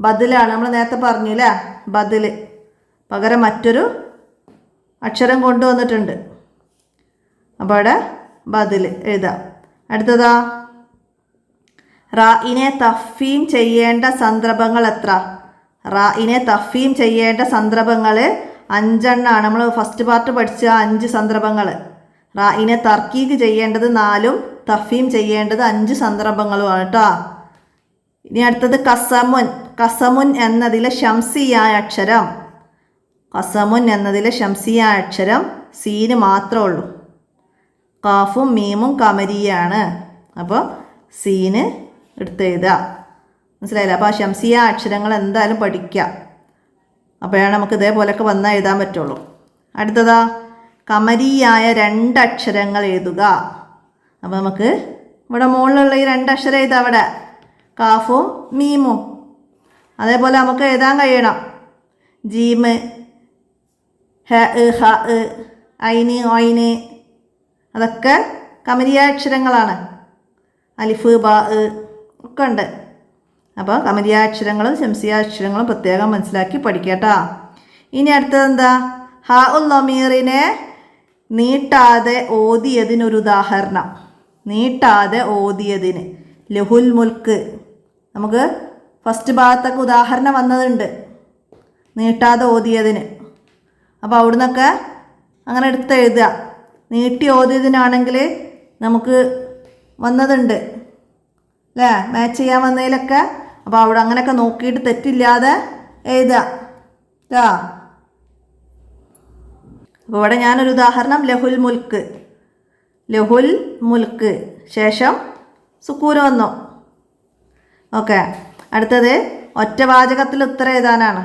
ബദലാണ്. നമ്മൾ നേരത്തെ പറഞ്ഞു അല്ലേ, ബദൽ പകരം മറ്റൊരു അക്ഷരം കൊണ്ടുവന്നിട്ടുണ്ട്. അപ്പോൾ അവിടെ ബദൽ എഴുതാം. അടുത്തതാ റാഇനെ തഫ്ഫീം ചെയ്യേണ്ട സന്ദർഭങ്ങൾ എത്ര? റാഇനെ തഫ്ഫീം ചെയ്യേണ്ട സന്ദർഭങ്ങൾ 5 എണ്ണമാണ്. നമ്മൾ ഫസ്റ്റ് പാർട്ട് പഠിച്ച 5 സന്ദർഭങ്ങൾ. റാഇനെ തർക്കീക്ക് ചെയ്യേണ്ടത് 4ഉം തഫ്ഫീം ചെയ്യേണ്ടത് 5 സന്ദർഭങ്ങളുമാണ് കേട്ടോ. ഇനി അടുത്തത് കസമുൻ എന്നതിലെ ശംസിയായ അക്ഷരം. കസമുൻ എന്നതിലെ ശംസിയായ അക്ഷരം സീന് മാത്രമേ ഉള്ളൂ. കാഫും മീമും കമരിയാണ്. അപ്പോൾ സീന് എടുത്ത് എഴുതുക. മനസ്സിലായില്ല? അപ്പോൾ ആ ശംസിയ അക്ഷരങ്ങൾ എന്തായാലും പഠിക്കുക. അപ്പോഴാണ് നമുക്ക് ഇതേപോലെയൊക്കെ വന്നാൽ എഴുതാൻ പറ്റുള്ളൂ. അടുത്തതാ കമരിയായ 2 അക്ഷരങ്ങൾ എഴുതുക. അപ്പോൾ നമുക്ക് ഇവിടെ മുകളിലുള്ള ഈ 2 അക്ഷരം എഴുതാം. അവിടെ കാഫും മീമും. അതേപോലെ നമുക്ക് എഴുതാൻ കഴിയണം ജീമ്, ഹ ഹ ഐന് ഒയിന്. അതൊക്കെ കമരിയായ അക്ഷരങ്ങളാണ്. അലിഫ് ബാ ഒക്കെ ഉണ്ട്. അപ്പോൾ കമരിയായ അക്ഷരങ്ങളും ശംസിയ അക്ഷരങ്ങളും പ്രത്യേകം മനസ്സിലാക്കി പഠിക്കട്ടോ. ഇനി അടുത്തത് എന്താ? ഹാ ഉൽ ലമീറിനെ നീട്ടാതെ ഓതിയതിനൊരു ഉദാഹരണം. നീട്ടാതെ ഓതിയതിന് ലഹുൽ മുൽക്ക്. നമുക്ക് ഫസ്റ്റ് ഭാഗത്തൊക്കെ ഉദാഹരണം വന്നതുണ്ട് നീട്ടാതെ ഓതിയതിന്. അപ്പോൾ അവിടുന്നൊക്കെ അങ്ങനെ എടുത്ത് എഴുതുക. നീട്ടി ഓതിയതിനാണെങ്കിൽ നമുക്ക് വന്നതുണ്ട് അല്ലേ, മാച്ച് ചെയ്യാൻ വന്നതിലൊക്കെ. അപ്പോൾ അവിടെ അങ്ങനെയൊക്കെ നോക്കിയിട്ട് തെറ്റില്ലാതെ എഴുതുക കേട്ടോ. അപ്പോൾ ഇവിടെ ഞാനൊരു ഉദാഹരണം ലഹുൽ മുൽക്ക്, ലഹുൽ മുൽക്ക് ശേഷം സുക്കൂന് വന്നു. ഓക്കെ. അടുത്തത് ഒറ്റവാചകത്തിൽ ഉത്തരം എഴുതാനാണ്.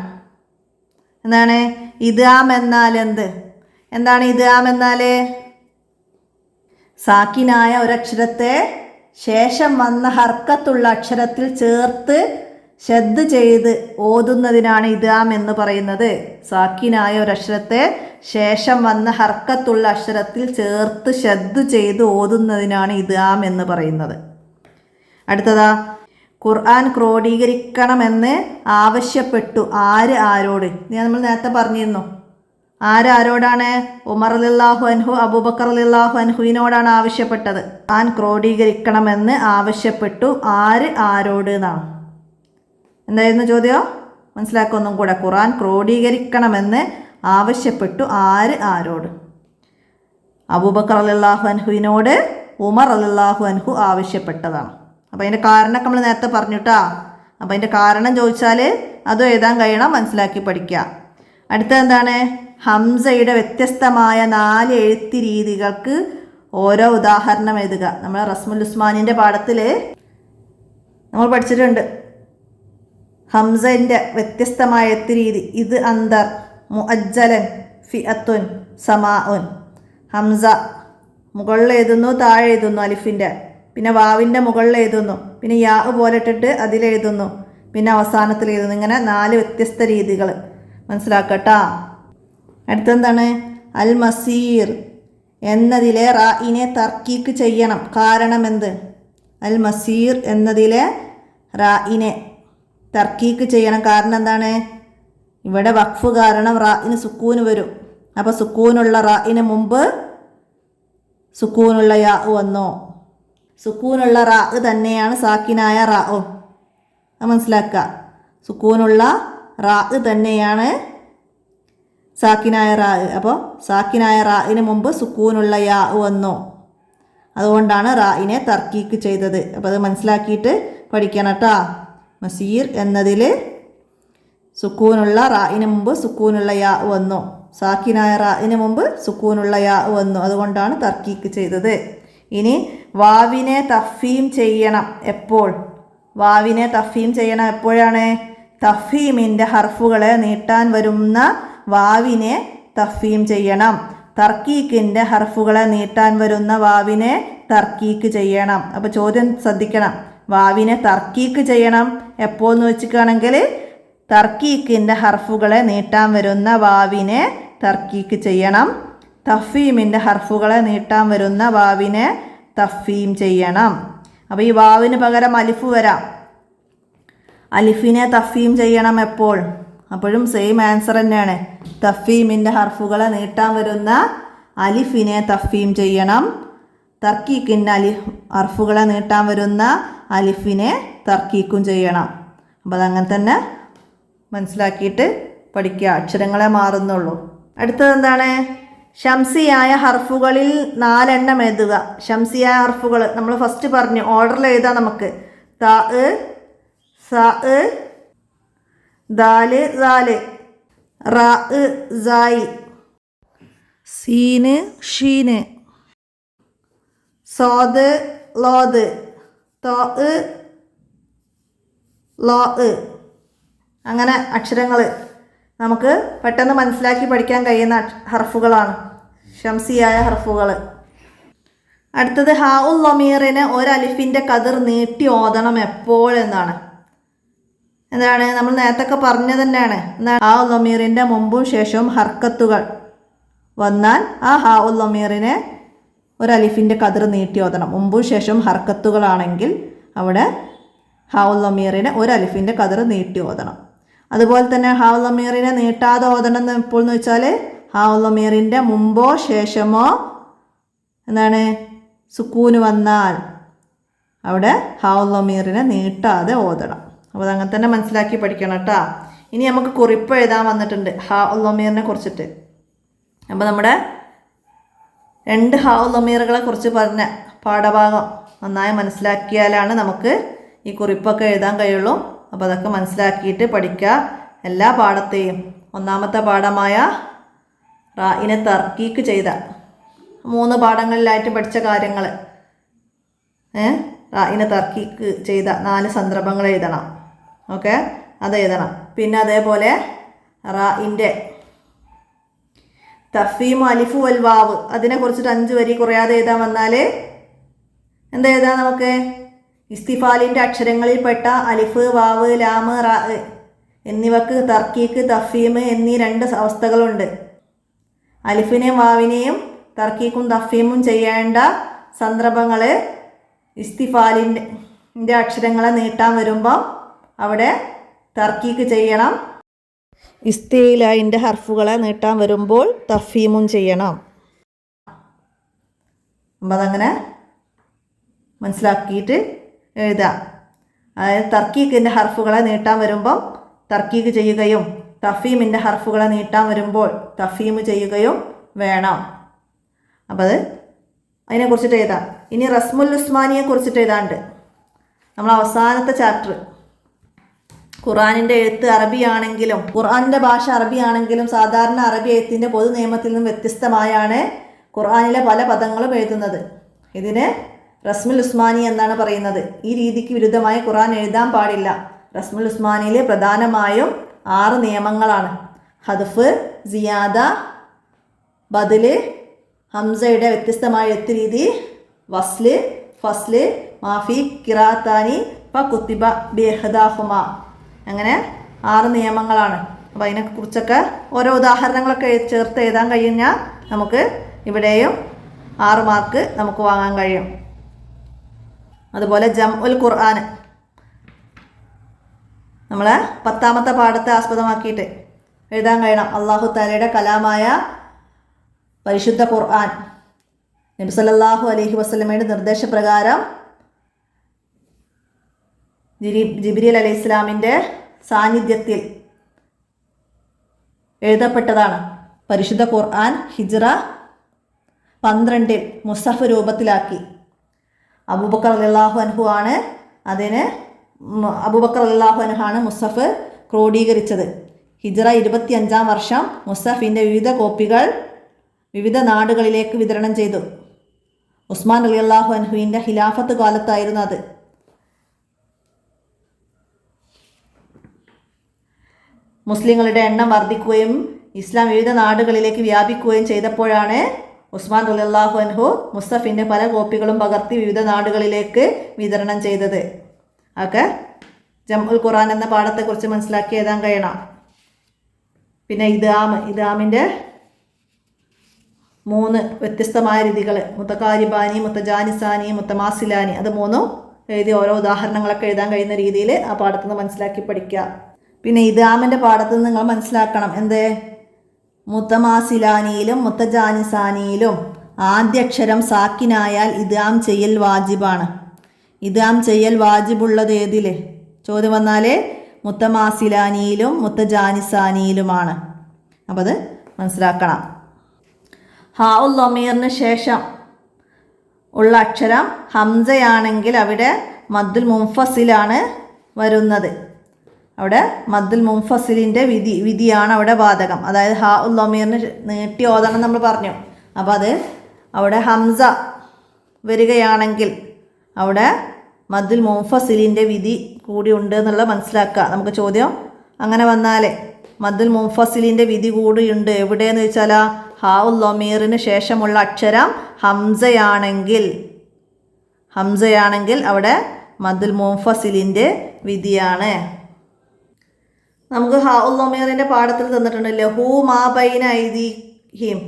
എന്താണ് ഇദ്ഗാം എന്നാൽ എന്ത്? എന്താണ് ഇദ്ഗാം എന്നാൽ? സാക്കിനായ ഒരക്ഷരത്തെ ശേഷം വന്ന ഹർക്കത്തുള്ള അക്ഷരത്തിൽ ചേർത്ത് ഷദ് ചെയ്ത് ഓതുന്നതിനാണ് ഇദ്ഗാം എന്ന് പറയുന്നത്. സാക്കിനായ ഒരക്ഷരത്തെ ശേഷം വന്ന ഹർക്കത്തുള്ള അക്ഷരത്തിൽ ചേർത്ത് ഷദ് ചെയ്ത് ഓതുന്നതിനാണ് ഇദ്ഗാം എന്ന് പറയുന്നത്. അടുത്തതാ ഖുർആൻ ക്രോഡീകരിക്കണമെന്ന് ആവശ്യപ്പെട്ടു. ആര് ആരോട്? നമ്മൾ നേരത്തെ പറഞ്ഞിരുന്നു. ആരോടാണ്? ഉമർ റളിയല്ലാഹു അൻഹു അബൂബക്കർ റളിയല്ലാഹു അൻഹുവിനോടാണ് ആവശ്യപ്പെട്ടത്. ഖുർആൻ ക്രോഡീകരിക്കണമെന്ന് ആവശ്യപ്പെട്ടു. ആര് ആരോട് എന്നാണ്. എന്തായിരുന്നു ചോദ്യം? മനസ്സിലാക്കൊന്നും കൂടെ. ഖുർആൻ ക്രോഡീകരിക്കണമെന്ന് ആവശ്യപ്പെട്ടു. ആര് ആരോട്? അബൂബക്കർ റളിയല്ലാഹു അൻഹുവിനോട് ഉമർ റളിയല്ലാഹു അൻഹു ആവശ്യപ്പെട്ടതാണ്. അപ്പോൾ അതിൻ്റെ കാരണമൊക്കെ നമ്മൾ നേരത്തെ പറഞ്ഞിട്ടാ. അപ്പോൾ അതിൻ്റെ കാരണം ചോദിച്ചാൽ അതും എഴുതാൻ കഴിയണം, മനസ്സിലാക്കി പഠിക്കുക. അടുത്തത് എന്താണ്? ഹംസയുടെ വ്യത്യസ്തമായ 4 എഴുത്ത് രീതികൾക്ക് ഓരോ ഉദാഹരണം എഴുതുക. നമ്മൾ റസ്മുൽ ഉസ്മാനിൻ്റെ പാഠത്തിൽ നമ്മൾ പഠിച്ചിട്ടുണ്ട് ഹംസൻ്റെ വ്യത്യസ്തമായ എഴുത്ത് രീതി. ഇത് അന്തർ, മുഅജ്ജലൻ, ഫിഅത്തുൻ, സമാഉൻ. ഹംസ മുകളിൽ എഴുതുന്നു, താഴെ എഴുതുന്നു അലിഫിൻ്റെ. പിന്നെ വാവിൻ്റെ മുകളിൽ എഴുതുന്നു, പിന്നെ യാ പോലെ ഇട്ടിട്ട് അതിലെഴുതുന്നു, പിന്നെ അവസാനത്തിൽ എഴുതുന്നു. ഇങ്ങനെ 4 വ്യത്യസ്ത രീതികൾ മനസ്സിലാക്കട്ടാ. അടുത്തെന്താണ്? അൽ മസീർ എന്നതിലെ റായിനെ തർക്കീക്ക് ചെയ്യണം. കാരണം എന്ത്? അൽ മസീർ എന്നതിലെ റായിനെ തർക്കീക്ക് ചെയ്യണം. കാരണം എന്താണ്? ഇവിടെ വഖഫ് കാരണം റായിന് സുക്കൂന് വരും. അപ്പോൾ സുക്കൂനുള്ള റായിന് മുമ്പ് സുക്കൂനുള്ള യാ വന്നു. സുക്കൂനുള്ള റാ തന്നെയാണ് സാക്കിനായ റാവും. അത് മനസ്സിലാക്കുക. സുക്കൂനുള്ള റാ തന്നെയാണ് സാക്കിനായ റാ. അപ്പോൾ സാക്കിനായ റായിന് മുമ്പ് സുക്കൂനുള്ള യാ വന്നു. അതുകൊണ്ടാണ് റായിനെ തർക്കീക്ക് ചെയ്തത്. അപ്പോൾ അത് മനസ്സിലാക്കിയിട്ട് പഠിക്കണം കേട്ടോ. മസീർ എന്നതിൽ സുക്കൂനുള്ള റായിന് മുമ്പ് സുക്കൂനുള്ള യാ വന്നു. സാക്കിനായ റായിന് മുമ്പ് സുക്കൂനുള്ള യാ വന്നു. അതുകൊണ്ടാണ് തർക്കീക്ക് ചെയ്തത്. ഇനി വാവിനെ തഫീം ചെയ്യണം. എപ്പോൾ? വാവിനെ തഫീം ചെയ്യണം എപ്പോഴാണ്? തഫീമിൻ്റെ ഹർഫുകളെ നീട്ടാൻ വരുന്ന വാവിനെ തഫീം ചെയ്യണം. തർക്കീക്കിൻ്റെ ഹർഫുകളെ നീട്ടാൻ വരുന്ന വാവിനെ തർക്കീക്ക് ചെയ്യണം. അപ്പോൾ ചോദ്യം ശ്രദ്ധിക്കണം. വാവിനെ തർക്കീക്ക് ചെയ്യണം എപ്പോൾ എന്ന് വെച്ചിട്ടാണെങ്കിൽ തർക്കീക്കിൻ്റെ ഹർഫുകളെ നീട്ടാൻ വരുന്ന വാവിനെ തർക്കീക്ക് ചെയ്യണം. തഫീമിൻ്റെ ഹർഫുകളെ നീട്ടാൻ വരുന്ന വാവിനെ തഫീം ചെയ്യണം. അപ്പോൾ ഈ വാവിന് പകരം അലിഫ് വരാം. അലിഫിനെ തഫീം ചെയ്യണം എപ്പോൾ? അപ്പോഴും സെയിം ആൻസർ തന്നെയാണ്. തഫീമിൻ്റെ ഹർഫുകളെ നീട്ടാൻ വരുന്ന അലിഫിനെ തഫീം ചെയ്യണം. തർക്കീക്കിൻ്റെ ഹർഫുകളെ നീട്ടാൻ വരുന്ന അലിഫിനെ തർക്കീക്കും ചെയ്യണം. അപ്പോൾ അതങ്ങനെ തന്നെ മനസ്സിലാക്കിയിട്ട് പഠിക്കുക. അക്ഷരങ്ങളെ മാറുന്നുള്ളൂ. അടുത്തത് എന്താണ്? ശംസിയായ ഹർഫുകളിൽ 4 എണ്ണം എഴുതുക. ശംസിയായ ഹർഫുകൾ നമ്മൾ ഫസ്റ്റ് പറഞ്ഞു, ഓർഡറിൽ എഴുതാം നമുക്ക്. താ, സാ, ദാല്, ദാല്, റാ, സായി, സീന്, ഷീന്, സോദ്, ലോദ്, തോ, ലോ. അങ്ങനെ അക്ഷരങ്ങൾ നമുക്ക് പെട്ടെന്ന് മനസ്സിലാക്കി പഠിക്കാൻ കഴിയുന്ന ഹർഫുകളാണ്, ഷംസിയായ ഹർഫുകൾ. അടുത്തത് ഹാ ഉൽ ലമീറിന് ഒരലിഫിൻ്റെ കതിർ നീട്ടി ഓതണം എപ്പോഴെന്നാണ്. എന്താണ് നമ്മൾ നേരത്തെ പറഞ്ഞത് തന്നെയാണ്. എന്താണ് ഹാ ഉൽ ലമീറിൻ്റെ മുമ്പും ശേഷവും ഹർക്കത്തുകൾ വന്നാൽ ആ ഹാ ഉൽ ലമീറിനെ ഒരലിഫിൻ്റെ കതിർ നീട്ടി ഓതണം. മുമ്പും ശേഷവും ഹർക്കത്തുകളാണെങ്കിൽ അവിടെ ഹാ ഉൽ ലമീറിനെ ഒരലിഫിൻ്റെ കതിർ നീട്ടി ഓതണം. അതുപോലെ തന്നെ ഹാ ഉൽ ലമീറിനെ നീട്ടാതെ ഓതണം എപ്പോൾ എന്ന് വെച്ചാൽ ഹാ ഉൽ ലമീറിൻ്റെ മുമ്പോ ശേഷമോ എന്താണ് സുക്കൂന് വന്നാൽ അവിടെ ഹാ ഉൽ ലമീറിനെ നീട്ടാതെ ഓതണം. അപ്പോൾ അതങ്ങനെ തന്നെ മനസ്സിലാക്കി പഠിക്കണം കേട്ടോ. ഇനി നമുക്ക് കുറിപ്പ് എഴുതാൻ വന്നിട്ടുണ്ട് ഹാ ഉൽ ലമീറിനെ കുറിച്ചിട്ട്. അപ്പോൾ നമ്മുടെ 2 ഹാ ഉൽ ലമീറുകളെ കുറിച്ച് പറഞ്ഞ പാഠഭാഗം നന്നായി മനസ്സിലാക്കിയാലാണ് നമുക്ക് ഈ കുറിപ്പൊക്കെ എഴുതാൻ കഴിയുള്ളൂ. അപ്പോൾ അതൊക്കെ മനസ്സിലാക്കിയിട്ട് പഠിക്കുക. എല്ലാ പാഠത്തെയും ഒന്നാമത്തെ പാഠമായ റായിനെ തർക്കീക്ക് ചെയ്ത 3 പാഠങ്ങളിലായിട്ട് പഠിച്ച കാര്യങ്ങൾ റായിനെ തർക്കീക്ക് ചെയ്ത 4 സന്ദർഭങ്ങൾ എഴുതണം. ഓക്കെ, അത് എഴുതണം. പിന്നെ അതേപോലെ റായിൻ്റെ തഫീം അലിഫു വൽ വാവ് അതിനെക്കുറിച്ചിട്ട് 5 വരി കുറയാതെ എഴുതാൻ വന്നാൽ എന്താ എഴുതാം നമുക്ക്? ഇസ്തിഫാലിൻ്റെ അക്ഷരങ്ങളിൽപ്പെട്ട അലിഫ്, വാവ്, ലാമ്, റാ എന്നിവക്ക് തർക്കീക്ക്, തഫീം എന്നീ 2 അവസ്ഥകളുണ്ട്. അലിഫിനെയും വാവിനെയും തർക്കീക്കും തഫീമും ചെയ്യേണ്ട സന്ദർഭങ്ങൾ ഇസ്തിഫാലിൻ്റെ അക്ഷരങ്ങളെ നീട്ടാൻ വരുമ്പം അവിടെ തർക്കീക്ക് ചെയ്യണം. ഇസ്തിലായിൻ്റെ ഹർഫുകളെ നീട്ടാൻ വരുമ്പോൾ തഫീമും ചെയ്യണം. അപ്പം അതങ്ങനെ മനസ്സിലാക്കിയിട്ട് എഴുതാം. അതായത് തർക്കീക്കിൻ്റെ ഹർഫുകളെ നീട്ടാൻ വരുമ്പം തർക്കീക്ക് ചെയ്യുകയും തഫീമിൻ്റെ ഹർഫുകളെ നീട്ടാൻ വരുമ്പോൾ തഫീം ചെയ്യുകയും വേണം. അപ്പോൾ അത് അതിനെക്കുറിച്ചിട്ട് എഴുതാം. ഇനി റസ്മുൽ ഉസ്മാനിയെ കുറിച്ചിട്ട് എഴുതാണ്ട് നമ്മൾ അവസാനത്തെ ചാപ്റ്റർ. ഖുർആനിൻ്റെ എഴുത്ത് അറബിയാണെങ്കിലും ഖുർആനിൻ്റെ ഭാഷ അറബിയാണെങ്കിലും സാധാരണ അറബി എഴുത്തിൻ്റെ പൊതു നിയമത്തിൽ നിന്നും വ്യത്യസ്തമായാണ് ഖുർആനിലെ പല പദങ്ങളും എഴുതുന്നത്. ഇതിന് റസ്മുൽ ഉസ്മാനി എന്നാണ് പറയുന്നത്. ഈ രീതിക്ക് വിരുദ്ധമായി ഖുർആൻ എഴുതാൻ പാടില്ല. റസ്മുൽ ഉസ്മാനിയിൽ പ്രധാനമായും 6 നിയമങ്ങളാണ്. ഹദ്ഫ്, സിയാദ, ബദല്, ഹംസയുടെ വ്യത്യസ്തമായ എഴുത്ത് രീതി, വസ്ല്, ഫസ്ല്, മാഫി, കിറാത്താനി, കുത്തിബ ബിഹദാഹുമ, അങ്ങനെ 6 നിയമങ്ങളാണ്. അപ്പോൾ അതിനെക്കുറിച്ചൊക്കെ ഓരോ ഉദാഹരണങ്ങളൊക്കെ ചേർത്ത് എഴുതാൻ കഴിഞ്ഞാൽ നമുക്ക് ഇവിടെയും 6 മാർക്ക് നമുക്ക് വാങ്ങാൻ കഴിയും. അതുപോലെ ജംഉൽ ഖുർആൻ നമ്മളെ 10ാമത്തെ പാഠത്തെ ആസ്പദമാക്കിയിട്ട് എഴുതാൻ കഴിയണം. അള്ളാഹു തആലയുടെ കലാമായ പരിശുദ്ധ ഖുർആൻ നബി സല്ലല്ലാഹു അലൈഹി വസല്ലമയുടെ നിർദ്ദേശപ്രകാരം ജിബ്രീൽ അലൈഹിസ്സലാമിൻ്റെ സാന്നിധ്യത്തിൽ എഴുതപ്പെട്ടതാണ്. പരിശുദ്ധ ഖുർആൻ ഹിജ്റ 12 മുസഹഫ് രൂപത്തിലാക്കി. അബൂബക്കർ റളിയല്ലാഹു അൻഹു ആണ് അബൂബക്കർ റളിയല്ലാഹു അൻഹു മുസഹഫ് ക്രോഡീകരിച്ചത്. ഹിജ്റ 25-ാം വർഷം മുസഹഫിൻ്റെ വിവിധ കോപ്പികൾ വിവിധ നാടുകളിലേക്ക് വിതരണം ചെയ്തു. ഉസ്മാൻ റളിയല്ലാഹു അൻഹുവിൻ്റെ ഖിലാഫത്ത് കാലത്തായിരുന്നു അത്. മുസ്ലിങ്ങളുടെ എണ്ണം വർദ്ധിക്കുകയും ഇസ്ലാം വിവിധ നാടുകളിലേക്ക് വ്യാപിക്കുകയും ചെയ്തപ്പോഴാണ് ഉസ്മാൻ റളിയല്ലാഹു അൻഹു മുസഹഫിൻ്റെ പല കോപ്പികളും പകർത്തി വിവിധ നാടുകളിലേക്ക് വിതരണം ചെയ്തത്. ഒക്കെ ജംഉൽ ഖുർആൻ എന്ന പാഠത്തെക്കുറിച്ച് മനസ്സിലാക്കി എഴുതാൻ കഴിയണം. പിന്നെ ഇദ്ഗാമിൻ്റെ 3 വ്യത്യസ്തമായ രീതികൾ, മുത്തകാരിബാനി, മുത്തജാനിസാനി, മുത്തമാസിലാനി, അത് 3 എഴുതി ഓരോ ഉദാഹരണങ്ങളൊക്കെ എഴുതാൻ കഴിയുന്ന രീതിയിൽ ആ പാഠത്തിൽ നിന്ന് മനസ്സിലാക്കി പഠിക്കുക. പിന്നെ ഇദ്ഗാമിൻ്റെ പാഠത്തിൽ നിന്ന് നിങ്ങൾ മനസ്സിലാക്കണം എന്ത്? മുത്തമാസിലാനിയിലും മുത്തജാനിസാനിയിലും ആദ്യാക്ഷരം സാക്കിനായാൽ ഇദ്ഗാം ചെയ്യൽ വാജിബാണ്. ഇദ്ഗാം ചെയ്യൽ വാജിബുള്ളത് ഏതിൽ ചോദ്യം വന്നാൽ മുത്തമാസിലാനിയിലും മുത്തജാനിസാനിയിലുമാണ്. അപ്പോൾ അത് മനസ്സിലാക്കണം. ഹാ ഉൽ ലമീറിന് ശേഷം ഉള്ള അക്ഷരം ഹംസയാണെങ്കിൽ അവിടെ മദ്ദുൽ മുൻഫസിലാണ് വരുന്നത്. അവിടെ മദ്ദുൽ മുൻഫസിലിൻ്റെ വിധിയാണ് അവിടെ ബാധകം. അതായത് ഹാ ഉൽ ലമീറിന് നീട്ടി ഓതണം നമ്മൾ പറഞ്ഞു. അപ്പോൾ അത് അവിടെ ഹംസ വരികയാണെങ്കിൽ അവിടെ മദ്ദുൽ മുൻഫസിലിൻ്റെ വിധി കൂടി ഉണ്ട് എന്നുള്ളത് മനസ്സിലാക്കുക. നമുക്ക് ചോദ്യം അങ്ങനെ വന്നാൽ മദ്ദുൽ മുൻഫസിലിൻ്റെ വിധി കൂടിയുണ്ട്. എവിടെയെന്ന് വെച്ചാൽ ഹാഉൽ ലമീറിന് ശേഷമുള്ള അക്ഷരം ഹംസയാണെങ്കിൽ അവിടെ മദ്ദുൽ മുൻഫസിലിൻ്റെ വിധിയാണ്. നമുക്ക് ഹാഉൽ ലമീറിൻ്റെ പാഠത്തിൽ തന്നിട്ടുണ്ട് ലഹു മാ ബൈന ഐദീഹിം.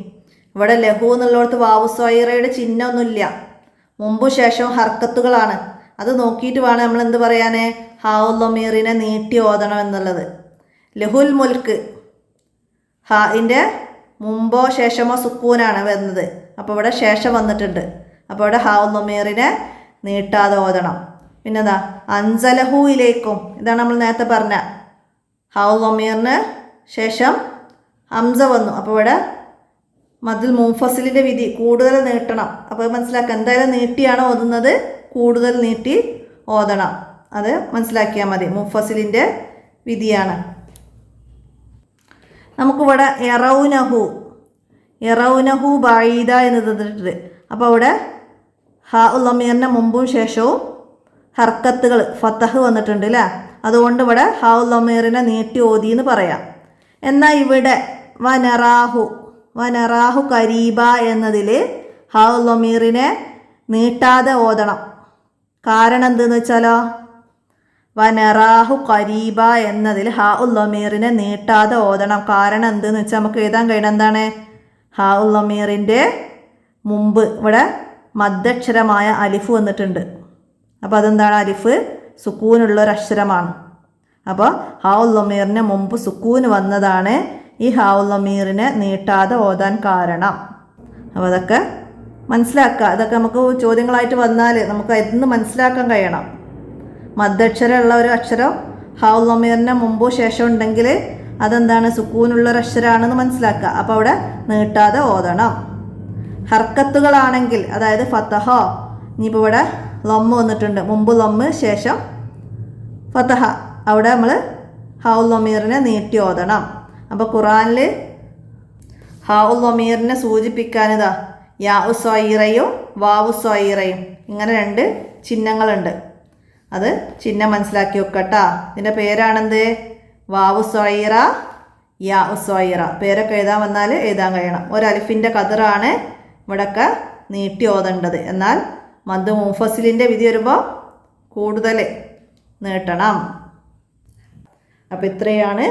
ഇവിടെ ലഹു എന്നുള്ളിടത്ത് വാവു സ്വൈറയുടെ ചിഹ്നമൊന്നുമില്ല, മുമ്പും ശേഷവും ഹർക്കത്തുകളാണ്. അത് നോക്കിയിട്ട് വേണം നമ്മൾ എന്ത് പറയാൻ, ഹാഉൽ ലമീറിനെ നീട്ടി ഓതണം എന്നുള്ളത്. ലഹുൽ മുൽക്ക് ഹാഇൻ്റെ മുമ്പോ ശേഷമോ സുക്കൂനാണ് വരുന്നത്. അപ്പോൾ ഇവിടെ ശേഷം വന്നിട്ടുണ്ട്. അപ്പോൾ ഇവിടെ ഹാഉൽ ലമീറിനെ നീട്ടാതെ ഓതണം. പിന്നെന്താ അൻസലഹു ഇലൈക്കും, ഇതാണ് നമ്മൾ നേരത്തെ പറഞ്ഞ ഹാഉൽ ലമീറിന് ശേഷം ഹംസ വന്നു. അപ്പോൾ ഇവിടെ മദ്ദുൽ മുൻഫസിലിൻ്റെ വിധി കൂടുതൽ നീട്ടണം. അപ്പോൾ മനസ്സിലാക്കുക, എന്തായാലും നീട്ടിയാണ് ഓതുന്നത്, കൂടുതൽ നീട്ടി ഓതണം. അത് മനസ്സിലാക്കിയാൽ മതി. മുൻഫസിലിൻ്റെ വിധിയാണ്. നമുക്കിവിടെ യറൗനഹു ബഈദ എന്ന് തന്നിട്ടുണ്ട്. അപ്പോൾ അവിടെ ഹാഉൽ ലമീറിൻ്റെ മുമ്പും ശേഷവും ഹർക്കത്തുകൾ ഫതഹ് വന്നിട്ടുണ്ട് അല്ലേ. അതുകൊണ്ട് ഇവിടെ ഹാഉൽ ലമീറിനെ നീട്ടി ഓതി എന്ന് പറയാം. എന്നാൽ ഇവിടെ വനറാഹു കരീബ എന്നതിൽ ഹാഉൽ ലമീറിനെ നീട്ടാതെ ഓതണം. കാരണം എന്തെന്ന് വെച്ചാലോ, വനറാഹു കരീബ എന്നതിൽ ഹാഉൽ ലമീറിനെ നീട്ടാതെ ഓതണം. കാരണം എന്തെന്ന് വെച്ചാൽ നമുക്ക് എഴുതാൻ കഴിയണം എന്താണ്, ഹാഉൽ ലമീറിൻ്റെ മുമ്പ് ഇവിടെ മദ്ദക്ഷരമായ അലിഫ് വന്നിട്ടുണ്ട്. അപ്പോൾ അതെന്താണ്, അലിഫ് സുക്കൂനുള്ളൊരക്ഷരമാണ്. അപ്പോൾ ഹാഉൽ ലമീറിന് മുമ്പ് സുക്കൂന് വന്നതാണ് ഈ ഹാഉൽ ലമീറിനെ നീട്ടാതെ ഓതാൻ കാരണം. അപ്പോൾ അതൊക്കെ മനസ്സിലാക്കുക. അതൊക്കെ നമുക്ക് ചോദ്യങ്ങളായിട്ട് വന്നാൽ നമുക്ക് അതിന്ന് മനസ്സിലാക്കാൻ കഴിയണം. മദ്ദക്ഷരമുള്ള ഒരു അക്ഷരം ഹാഉൽ ലമീറിന് മുമ്പോ ശേഷം ഉണ്ടെങ്കിൽ അതെന്താണ്, സുക്കൂനുള്ളൊരക്ഷരമാണെന്ന് മനസ്സിലാക്കുക. അപ്പോൾ അവിടെ നീട്ടാതെ ഓതണം. ഹർക്കത്തുകളാണെങ്കിൽ അതായത് ഫതഹോ, ഇനിയിപ്പോൾ ഇവിടെ ലൊമ്മ് വന്നിട്ടുണ്ട്, മുമ്പ് ലൊമ്മ് ശേഷം ഫതഹ, അവിടെ നമ്മൾ ഹാഉൽ ലമീറിനെ നീട്ടി ഓതണം. അപ്പോൾ ഖുർആനിൽ ഹാഉൽ ലമീറിനെ സൂചിപ്പിക്കാനിതാ യാഉ സ്വൈറയും വാവു സ്വൈറയും ഇങ്ങനെ രണ്ട് ചിഹ്നങ്ങളുണ്ട്. അത് ചിഹ്നം മനസ്സിലാക്കി വെക്കട്ടാ. ഇതിൻ്റെ പേരാണെന്ത്, വാവു സ്വൈറ, യാഉ സ്വൈറ. പേരൊക്കെ എഴുതാൻ വന്നാൽ എഴുതാൻ കഴിയണം. ഒരു അലിഫിൻ്റെ കതിറാണ് ഇവിടെയൊക്കെ നീട്ടി ഓതേണ്ടത്. എന്നാൽ മദ്ദ് മുൻഫസിലിൻ്റെ വിധി വരുമ്പോൾ കൂടുതൽ നീട്ടണം. അപ്പോൾ ഇത്രയാണ്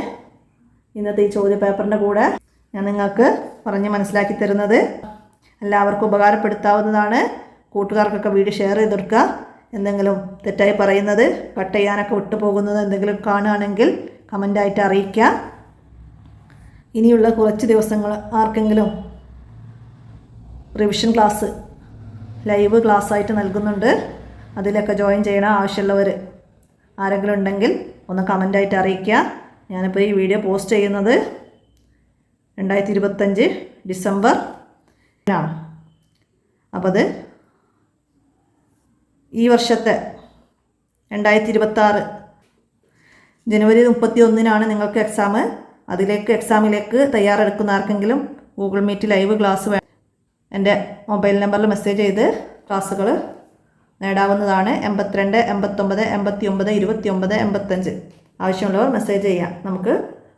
ഇന്നത്തെ ഈ ചോദ്യ പേപ്പറിൻ്റെ കൂടെ ഞാൻ നിങ്ങൾക്ക് പറഞ്ഞ് മനസ്സിലാക്കി തരുന്നത്. എല്ലാവർക്കും ഉപകാരപ്പെടുത്താവുന്നതാണ്. കൂട്ടുകാർക്കൊക്കെ വീഡിയോ ഷെയർ ചെയ്ത് കൊടുക്കുക. എന്തെങ്കിലും തെറ്റായി പറയുന്നത്, കട്ട് ചെയ്യാനൊക്കെ വിട്ടുപോകുന്നത് എന്തെങ്കിലും കാണുകയാണെങ്കിൽ കമൻ്റായിട്ട് അറിയിക്കുക. ഇനിയുള്ള കുറച്ച് ദിവസങ്ങൾ ആർക്കെങ്കിലും റിവിഷൻ ക്ലാസ് ലൈവ് ക്ലാസ്സായിട്ട് നൽകുന്നുണ്ട്. അതിലൊക്കെ ജോയിൻ ചെയ്യണം. ആവശ്യമുള്ളവർ ആരെങ്കിലും ഉണ്ടെങ്കിൽ ഒന്ന് കമൻ്റായിട്ട് അറിയിക്കുക. ഞാനിപ്പോൾ ഈ വീഡിയോ പോസ്റ്റ് ചെയ്യുന്നത് 2025 ഡിസംബർ ആണ്. അപ്പോൾ അത് ഈ വർഷത്തെ 2026 ജനുവരി 31 നിങ്ങൾക്ക് എക്സാം. എക്സാമിലേക്ക് തയ്യാറെടുക്കുന്ന ആർക്കെങ്കിലും ഗൂഗിൾ മീറ്റ് ലൈവ് ക്ലാസ് എൻ്റെ മൊബൈൽ നമ്പറിൽ മെസ്സേജ് ചെയ്ത് ക്ലാസ്സുകൾ നേടാവുന്നതാണ്. 82 89 89 29 85 ആവശ്യമുള്ളവർ മെസ്സേജ് ചെയ്യാം. നമുക്ക്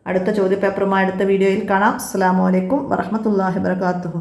അടുത്ത ചോദ്യപേപ്പറുമായി അടുത്ത വീഡിയോയിൽ കാണാം. അസ്സലാമു അലൈക്കും വറഹ്മത്തുള്ളാഹി വബറകാതുഹു.